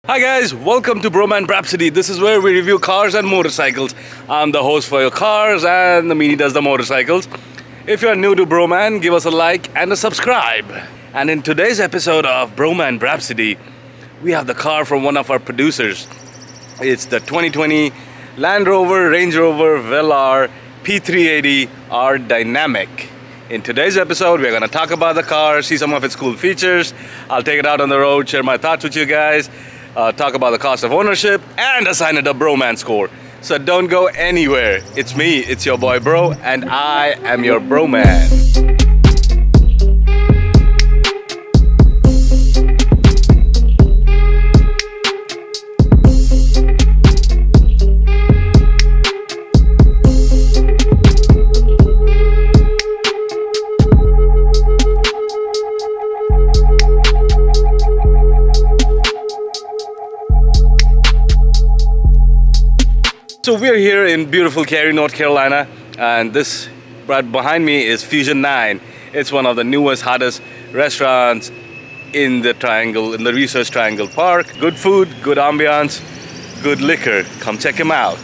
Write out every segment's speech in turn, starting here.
Hi guys, welcome to Bhroman Braapsody. This is where we review cars and motorcycles. I'm the host for your cars and the Meanie does the motorcycles. If you're new to Bhroman, give us a like and a subscribe. And in today's episode of Bhroman Braapsody, we have the car from one of our producers. It's the 2020 Land Rover Range Rover Velar P380R Dynamic. In today's episode, we're going to talk about the car, see some of its cool features. I'll take it out on the road, share my thoughts with you guys, talk about the cost of ownership, and assign it a Bromance score. So don't go anywhere. It's me, it's your boy Bro, and I am your Broman. So we're here in beautiful Cary, North Carolina, and this right behind me is Fusion 9. It's one of the newest, hottest restaurants in the Triangle, in the Research Triangle Park. Good food, good ambiance, good liquor. Come check him out.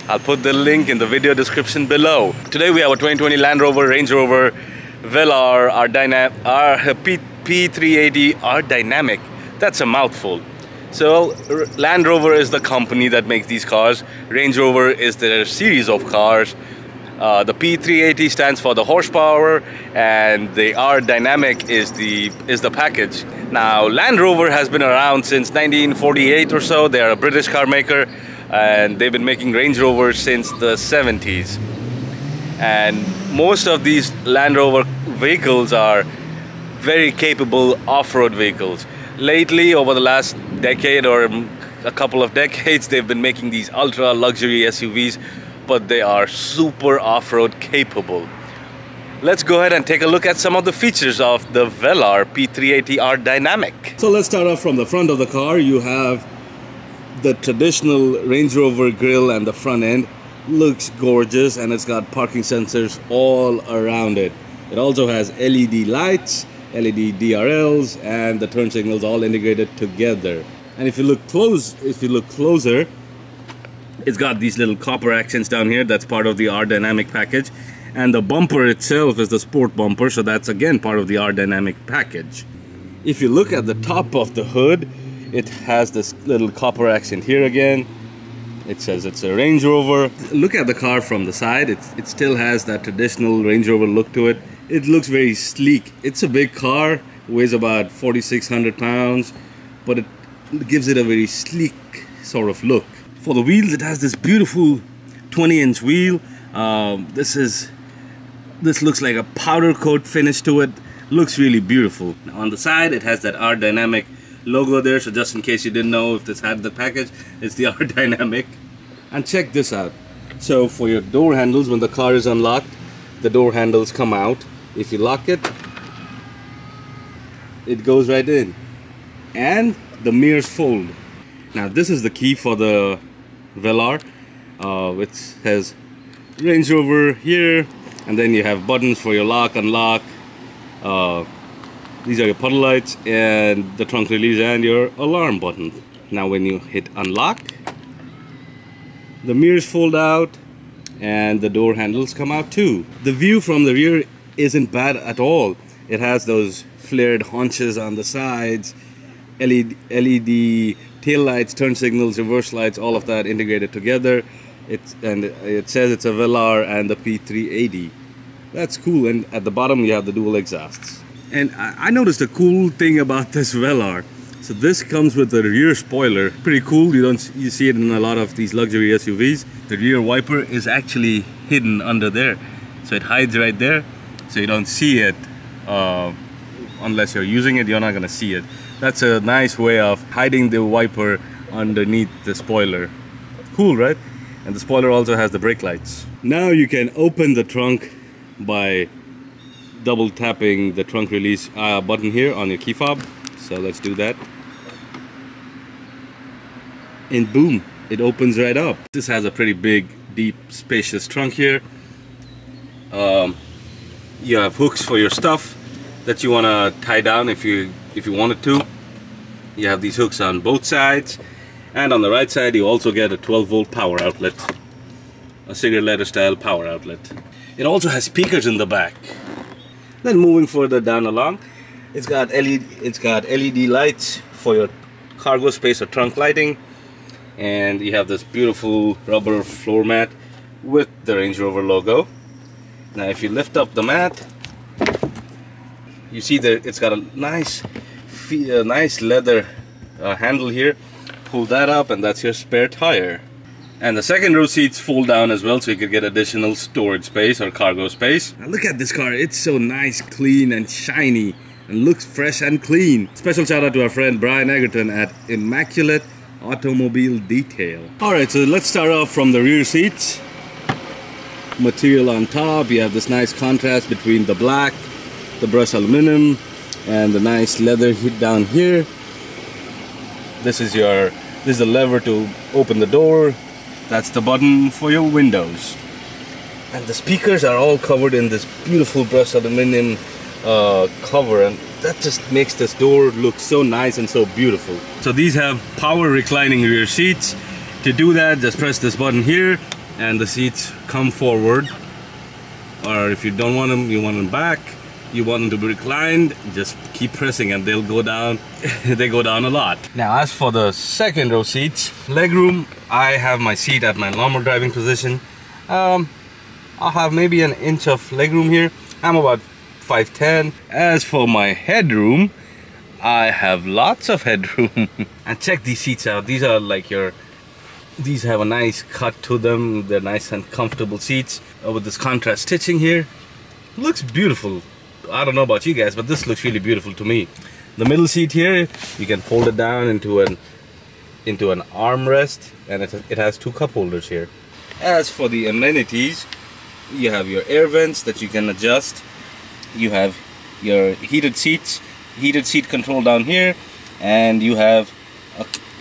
I'll put the link in the video description below. Today we have a 2020 Land Rover Range Rover Velar P380R Dynamic. That's a mouthful. So Land Rover is the company that makes these cars. Range Rover is their series of cars. The P380 stands for the horsepower, and the R Dynamic is the package. Now Land Rover has been around since 1948 or so. They are a British car maker, and they've been making Range Rovers since the 70s. And most of these Land Rover vehicles are very capable off-road vehicles. Lately, over the last decade or a couple of decades, they've been making these ultra luxury SUVs, but they are super off-road capable. Let's go ahead and take a look at some of the features of the Velar P380R Dynamic. So let's start off from the front of the car. You have the traditional Range Rover grille, and the front end looks gorgeous, and it's got parking sensors all around it. It also has LED lights, LED DRLs, and the turn signals all integrated together. And if you look closer, it's got these little copper accents down here. That's part of the R Dynamic package. And the bumper itself is the sport bumper, so that's again part of the R Dynamic package. If you look at the top of the hood, it has this little copper accent here again. It says it's a Range Rover. Look at the car from the side. It still has that traditional Range Rover look to it. It looks very sleek. It's a big car, weighs about 4,600 pounds, but it gives it a very sleek sort of look. For the wheels, it has this beautiful 20-inch wheel. This looks like a powder coat finish to it. Looks really beautiful. Now, on the side, it has that R Dynamic logo there, so just in case you didn't know if this had the package, it's the R Dynamic. And check this out. So for your door handles, when the car is unlocked, the door handles come out. If you lock it, it goes right in. And the mirrors fold. Now this is the key for the Velar, which has Range Rover here, and then you have buttons for your lock, unlock. These are your puddle lights and the trunk release and your alarm button. Now when you hit unlock, the mirrors fold out and the door handles come out too. The view from the rear isn't bad at all. It has those flared haunches on the sides, LED tail lights, turn signals, reverse lights, all of that integrated together. It says it's a Velar and the P380. That's cool. And at the bottom you have the dual exhausts. And I noticed a cool thing about this Velar. So this comes with a rear spoiler. Pretty cool. You see it in a lot of these luxury SUVs. The rear wiper is actually hidden under there. So it hides right there. So you don't see it unless you're using it. You're not gonna see it. That's a nice way of hiding the wiper underneath the spoiler. Cool, right? And the spoiler also has the brake lights. Now you can open the trunk by double tapping the trunk release button here on your key fob. So let's do that. And boom, it opens right up. This has a pretty big, deep, spacious trunk here. You have hooks for your stuff that you want to tie down if you wanted to. You have these hooks on both sides, and on the right side you also get a 12-volt power outlet, a cigarette lighter style power outlet. It also has speakers in the back. Then moving further down along, it's got LED lights for your cargo space or trunk lighting, and you have this beautiful rubber floor mat with the Range Rover logo. Now if you lift up the mat, you see that it's got a nice leather handle here. Pull that up and that's your spare tire. And the second row seats fold down as well, so you could get additional storage space or cargo space. Now look at this car, it's so nice, clean and shiny, and looks fresh and clean. Special shout out to our friend Bryan Egerton at Immaculate Automobile Detail. Alright, so let's start off from the rear seats. Material on top, you have this nice contrast between the black, the brushed aluminum, and the nice leather down here. This is the lever to open the door. That's the button for your windows. And the speakers are all covered in this beautiful brushed aluminum cover, and that just makes this door look so nice and so beautiful. So these have power reclining rear seats. To do that, just press this button here and the seats come forward. Or if you don't want them, you want them back, you want them to be reclined, just keep pressing and they'll go down. They go down a lot. Now as for the second row seats, legroom, I have my seat at my normal driving position. I'll have maybe an inch of legroom here. I'm about 5'10". As for my headroom, I have lots of headroom. And check these seats out. These are like these have a nice cut to them. They're nice and comfortable seats with this contrast stitching here. Looks beautiful. I don't know about you guys, but this looks really beautiful to me. The middle seat here, you can fold it down into an armrest, and it has two cup holders here. As for the amenities, you have your air vents that you can adjust. You have your heated seats, heated seat control down here, and you have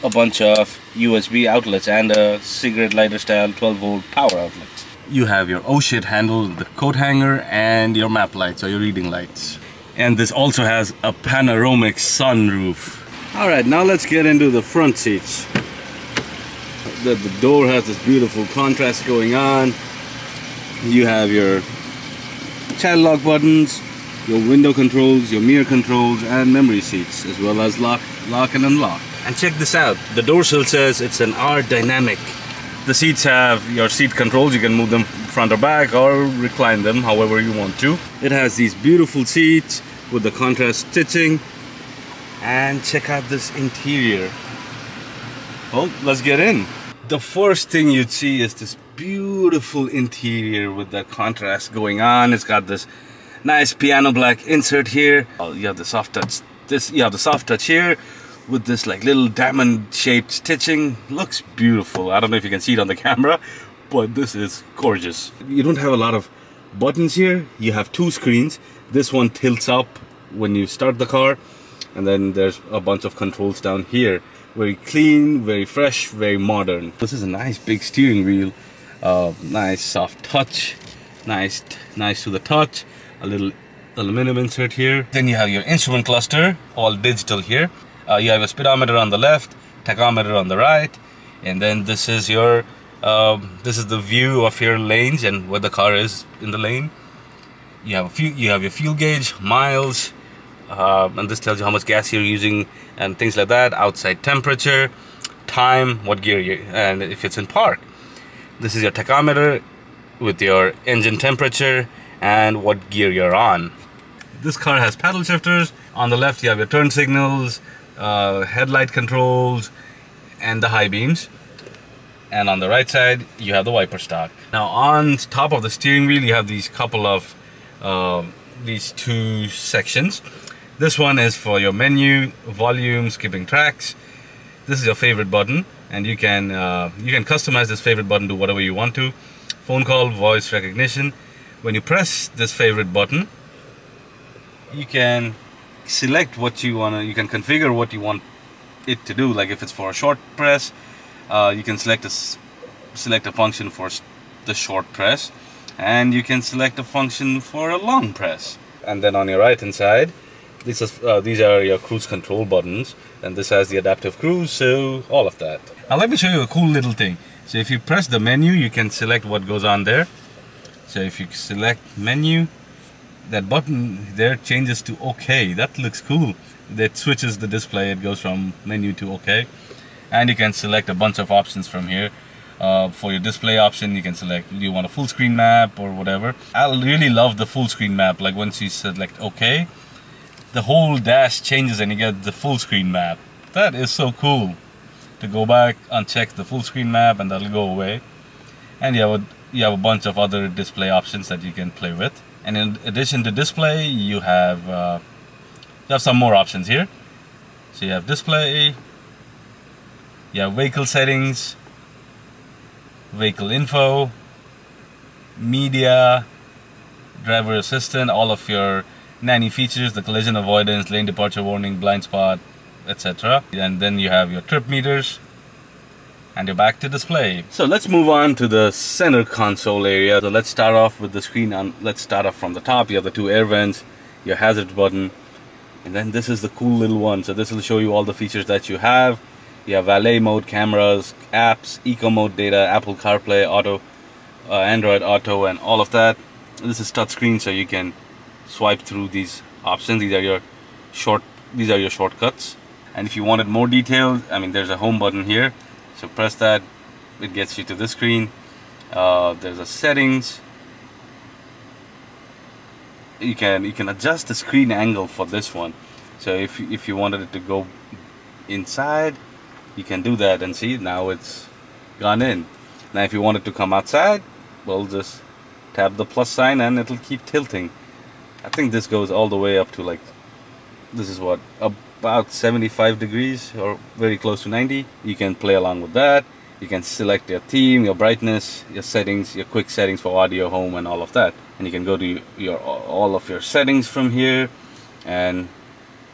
a bunch of USB outlets and a cigarette lighter style 12-volt power outlet. You have your oh shit handle, the coat hanger, and your map lights or your reading lights. And this also has a panoramic sunroof. Alright, now let's get into the front seats. The door has this beautiful contrast going on. You have your child lock buttons, your window controls, your mirror controls, and memory seats, as well as lock and unlock. And check this out, the door sill says it's an R dynamic. The seats have your seat controls, you can move them front or back or recline them however you want to. It has these beautiful seats with the contrast stitching. And check out this interior. Well, let's get in. The first thing you'd see is this beautiful interior with the contrast going on. It's got this nice piano black insert here. You have the soft touch. You have the soft touch here with this like little diamond shaped stitching. Looks beautiful. I don't know if you can see it on the camera, but this is gorgeous. You don't have a lot of buttons here. You have two screens. This one tilts up when you start the car, and then there's a bunch of controls down here. Very clean, very fresh, very modern. This is a nice big steering wheel. Nice soft touch, nice to the touch. A little aluminum insert here. Then you have your instrument cluster, all digital here. You have a speedometer on the left, tachometer on the right, and then this is your this is the view of your lanes and where the car is in the lane. You have your fuel gauge, miles, and this tells you how much gas you're using and things like that. Outside temperature, time, what gear you, and if it's in park. This is your tachometer with your engine temperature and what gear you're on. This car has paddle shifters. On the left you have your turn signals, headlight controls, and the high beams. And on the right side you have the wiper stalk. Now on top of the steering wheel you have these couple of these two sections. This one is for your menu, volume, skipping tracks. This is your favorite button, and you can customize this favorite button to whatever you want to. Phone call, voice recognition. When you press this favorite button, you can select what you want to, you can configure what you want it to do. Like if it's for a short press, you can select a function for the short press, and you can select a function for a long press. And then on your right hand side These are your cruise control buttons, and this has the adaptive cruise, so all of that. Now let me show you a cool little thing. So if you press the menu, you can select what goes on there. So if you select menu, that button there changes to OK. That looks cool. That switches the display. It goes from menu to OK. And you can select a bunch of options from here. For your display option, you can select, do you want a full screen map or whatever. I really love the full screen map. Like once you select OK, the whole dash changes and you get the full screen map. That is so cool. To go back, uncheck the full screen map, and that'll go away. And you have a bunch of other display options that you can play with. And in addition to display, you have some more options here. So you have display, you have vehicle settings, vehicle info, media, driver assistant, all of your nanny features, the collision avoidance, lane departure warning, blind spot, etc. And then you have your trip meters, and you're back to display. So let's move on to the center console area. So let's start off with the screen on. Let's start off from the top. You have the two air vents, your hazards button, and then this is the cool little one. So this will show you all the features that you have. You have valet mode, cameras, apps, eco mode data, Apple CarPlay, auto, Android Auto, and all of that. This is touch screen, so you can swipe through these options. These are your shortcuts. And if you wanted more details, I mean, there's a home button here. So press that, it gets you to this screen. There's a settings. You can adjust the screen angle for this one. So if you wanted it to go inside, you can do that, and see, now it's gone in. Now if you want it to come outside, well, just tap the plus sign and it'll keep tilting. I think this goes all the way up to, like, this is what, about 75 degrees or very close to 90. You can play along with that. You can select your theme, your brightness, your settings, your quick settings for audio, home, and all of that. And you can go to all of your settings from here and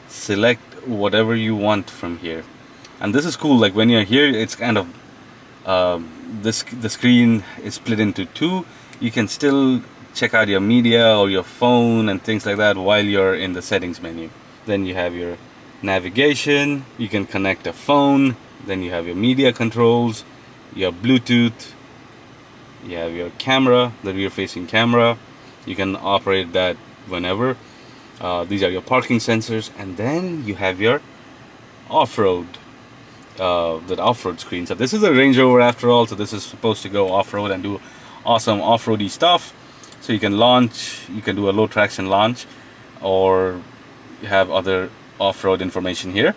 select whatever you want from here. And this is cool, like when you're here, it's kind of the screen is split into two. You can still check out your media or your phone and things like that while you're in the settings menu. Then you have your navigation, you can connect a phone, then you have your media controls, your Bluetooth, you have your camera, the rear facing camera. You can operate that whenever. These are your parking sensors, and then you have your off-road, that off-road screen. So this is a Range Rover after all, so this is supposed to go off-road and do awesome off-roady stuff. So you can launch, you can do a low traction launch, or you have other off-road information here.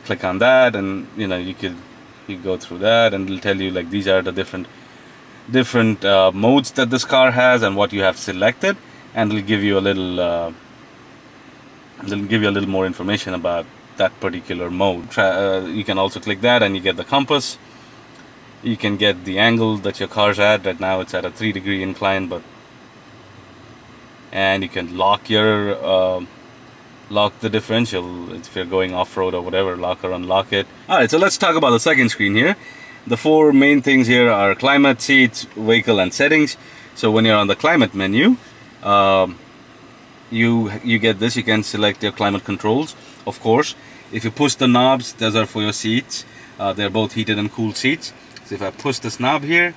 Click on that, and you go through that, and it'll tell you, like, these are the different modes that this car has and what you have selected, and it'll give you a little more information about that particular mode. You can also click that and you get the compass. You can get the angle that your car's at. Right now it's at a 3-degree incline, and you can lock your lock the differential if you're going off-road or whatever, lock or unlock it. Alright, so let's talk about the second screen here. The four main things here are climate, seats, vehicle, and settings. So when you're on the climate menu, you get this. You can select your climate controls, of course. If you push the knobs, those are for your seats. They're both heated and cooled seats. So if I push this knob here,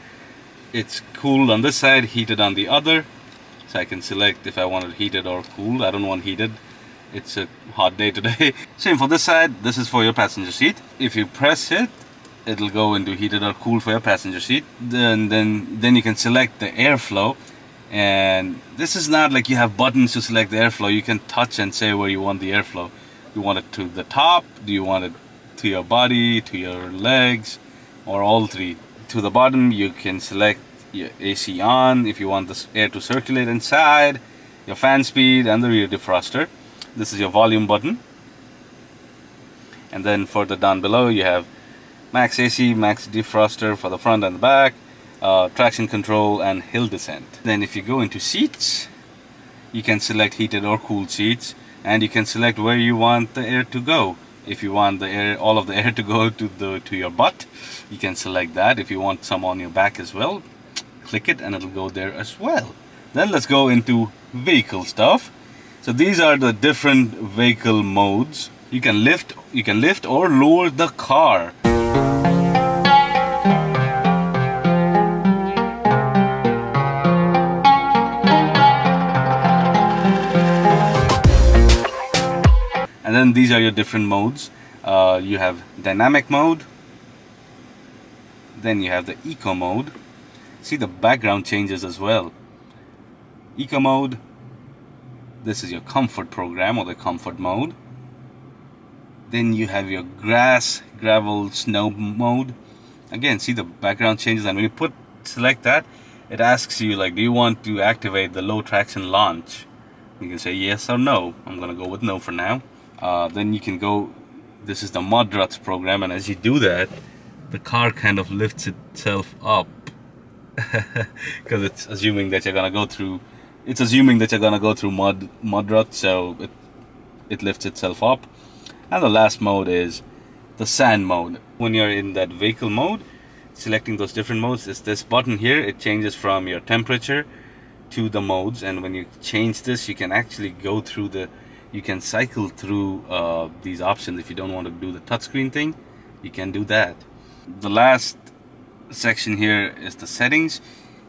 it's cooled on this side, heated on the other. So I can select if I want it heated or cooled. I don't want heated. It's a hot day today. Same for this side. This is for your passenger seat. If you press it, it'll go into heated or cooled for your passenger seat. Then you can select the airflow. And this is not like you have buttons to select the airflow. You can touch and say where you want the airflow. You want it to the top? Do you want it to your body, to your legs, or all three? To the bottom, you can select your AC on if you want the air to circulate inside, your fan speed, and the rear defroster. This is your volume button. And then further down below, you have max AC, max defroster for the front and the back, traction control, and hill descent. Then if you go into seats, you can select heated or cooled seats, and you can select where you want the air to go. If you want the air, all of the air to go to your butt, you can select that. If you want some on your back as well, click it and it'll go there as well. Then let's go into vehicle stuff. So these are the different vehicle modes. You can lift or lower the car. And then these are your different modes. You have dynamic mode. Then you have the eco mode. See, the background changes as well. Eco mode. This is your comfort program or the comfort mode. Then you have your grass, gravel, snow mode. Again, see the background changes, and when you select that, it asks you like, do you want to activate the low traction launch? You can say yes or no. I'm gonna go with no for now. Then you can go, this is the mud ruts program, and as you do that, the car kind of lifts itself up because it's assuming that you're gonna go through mud ruts, so it lifts itself up. And the last mode is the sand mode. When you're in that vehicle mode, selecting those different modes, is this button here. It changes from your temperature to the modes, and when you change this, you can actually go through you can cycle through these options. If you don't want to do the touchscreen thing, you can do that. The last section here is the settings,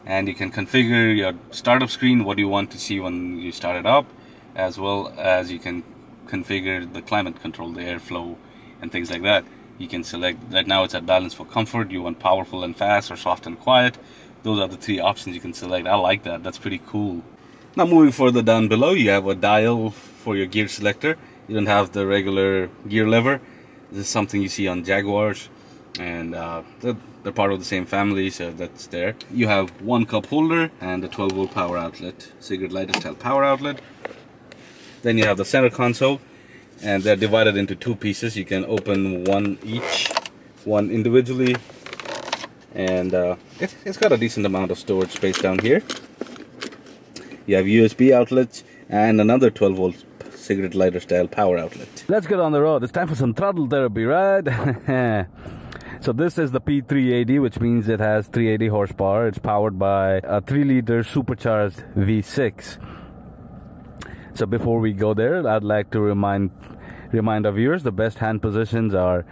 and you can configure your startup screen, what you want to see when you start it up, as well as you can configure the climate control, the airflow and things like that. You can select, right now it's at balance for comfort. You want powerful and fast or soft and quiet. Those are the three options you can select. I like that. That's pretty cool. Now moving further down below, you have a dial for your gear selector. You don't have the regular gear lever. This is something you see on Jaguars, and they're part of the same family, so that's there. You have one cup holder and a 12-volt power outlet, cigarette lighter style power outlet. Then you have the center console, and they're divided into two pieces. You can open one individually, and it's got a decent amount of storage space down here. You have USB outlets and another 12-volt cigarette lighter style power outlet. Let's get on the road. It's time for some throttle therapy, right? So this is the P380, which means it has 380 horsepower. It's powered by a 3-liter supercharged V6. So before we go there, I'd like to remind our viewers the best hand positions are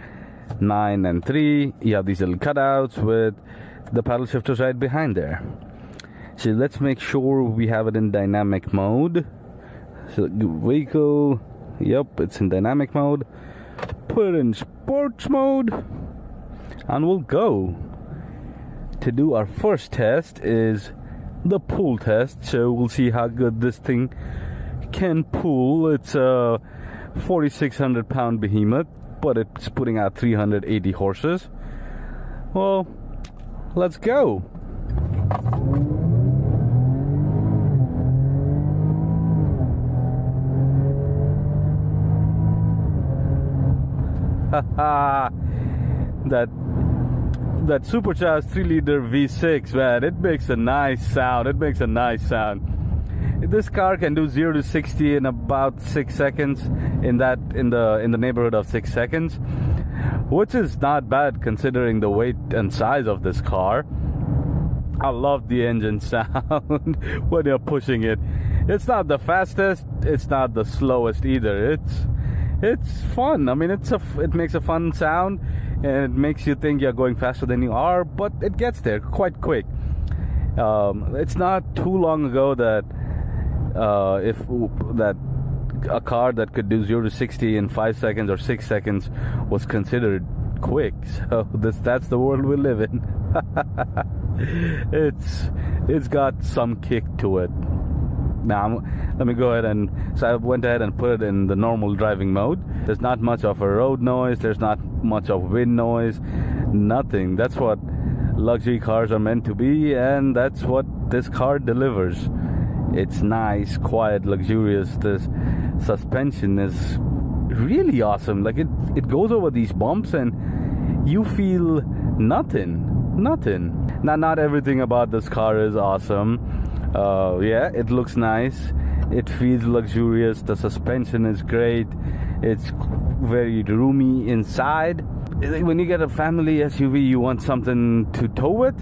9 and 3. You have these little cutouts with the paddle shifters right behind there. So let's make sure we have it in dynamic mode. So vehicle, yep, it's in dynamic mode. Put it in sports mode, and we'll go. To do our first test is the pull test. So we'll see how good this thing can pull. It's a 4,600 pound behemoth, but it's putting out 380 horses. Well, let's go. that supercharged 3-liter V6, man, it makes a nice sound. This car can do 0 to 60 in about 6 seconds, in the neighborhood of 6 seconds, which is not bad considering the weight and size of this car. I love the engine sound when you're pushing it. It's not the fastest, it's not the slowest either. It's fun. I mean, it makes a fun sound, and it makes you think you're going faster than you are, but it gets there quite quick. It's not too long ago that a car that could do 0 to 60 in 5 seconds or 6 seconds was considered quick. So that's the world we live in. It's got some kick to it. Now let me go ahead so I went ahead and put it in the normal driving mode. There's not much of a road noise, there's not much of wind noise, nothing. That's what luxury cars are meant to be, and that's what this car delivers. It's nice, quiet, luxurious. This suspension is really awesome. Like it goes over these bumps and you feel nothing. Now, not everything about this car is awesome. Yeah, it looks nice, it feels luxurious, the suspension is great, it's very roomy inside. When you get a family SUV, you want something to tow it.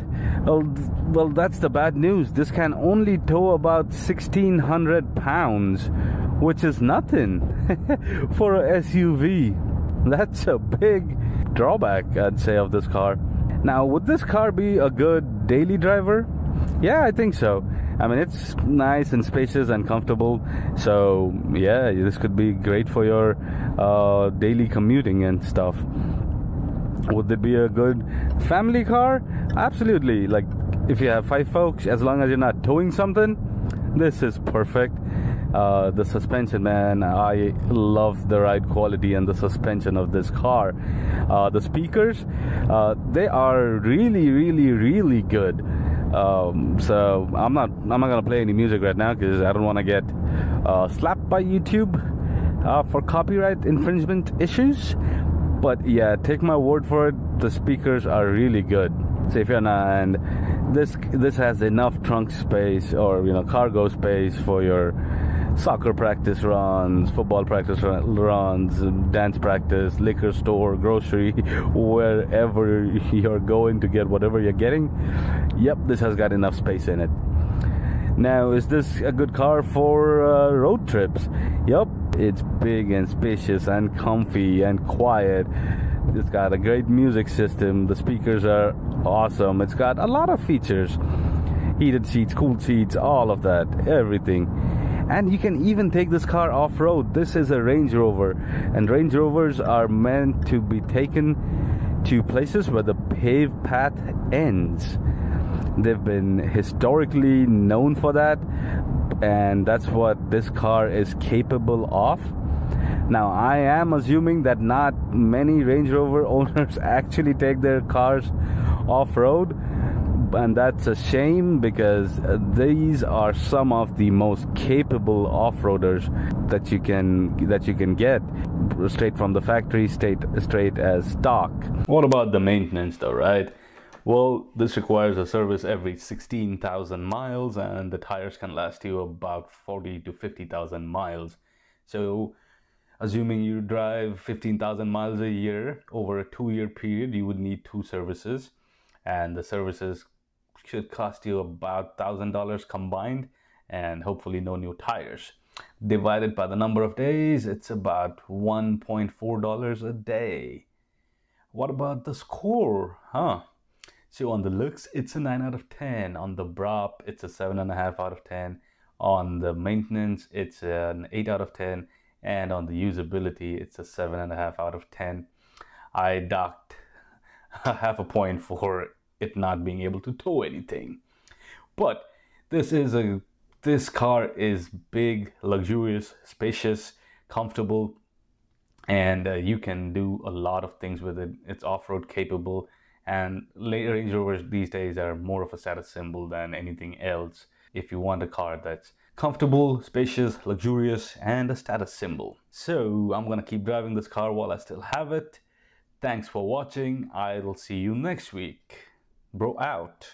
Well, that's the bad news. This can only tow about 1,600 pounds, which is nothing for a SUV. That's a big drawback, I'd say, of this car. Now, would this car be a good daily driver? Yeah, I think so. I mean, it's nice and spacious and comfortable. So, yeah, this could be great for your daily commuting and stuff. Would it be a good family car? Absolutely. Like, if you have 5 folks, as long as you're not towing something, this is perfect. The suspension, man, I love the ride quality and the suspension of this car. The speakers, they are really good. So I'm not gonna play any music right now because I don't want to get slapped by YouTube for copyright infringement issues. But yeah, take my word for it, the speakers are really good. So if you're not, and this has enough trunk space, or cargo space for your soccer practice runs, football practice runs, dance practice, liquor store, grocery, wherever you're going to get whatever you're getting. Yep, this has got enough space in it. Now, is this a good car for road trips? Yep, it's big and spacious and comfy and quiet. It's got a great music system. The speakers are awesome. It's got a lot of features. Heated seats, cooled seats, all of that, everything. And you can even take this car off-road. This is a Range Rover, and Range Rovers are meant to be taken to places where the paved path ends. They've been historically known for that, and that's what this car is capable of. Now, I am assuming that not many Range Rover owners actually take their cars off-road, and that's a shame, because these are some of the most capable off-roaders that you can get straight from the factory, straight as stock. What about the maintenance though, right? Well, this requires a service every 16,000 miles, and the tires can last you about 40 to 50,000 miles. So assuming you drive 15,000 miles a year over a 2-year period, you would need 2 services, and the services should cost you about $1,000 combined, and hopefully no new tires. Divided by the number of days, it's about $1.4 a day. What about the score, huh? So on the looks, it's a 9 out of 10. On the Braap, it's a 7.5 out of 10. On the maintenance, it's an 8 out of 10. And on the usability, it's a 7.5 out of 10. I docked half a point for it not being able to tow anything. But this car is big, luxurious, spacious, comfortable, and you can do a lot of things with it. It's off-road capable, and Range Rovers these days are more of a status symbol than anything else. If you want a car that's comfortable, spacious, luxurious, and a status symbol. So I'm gonna keep driving this car while I still have it. Thanks for watching. I'll see you next week. Bro out.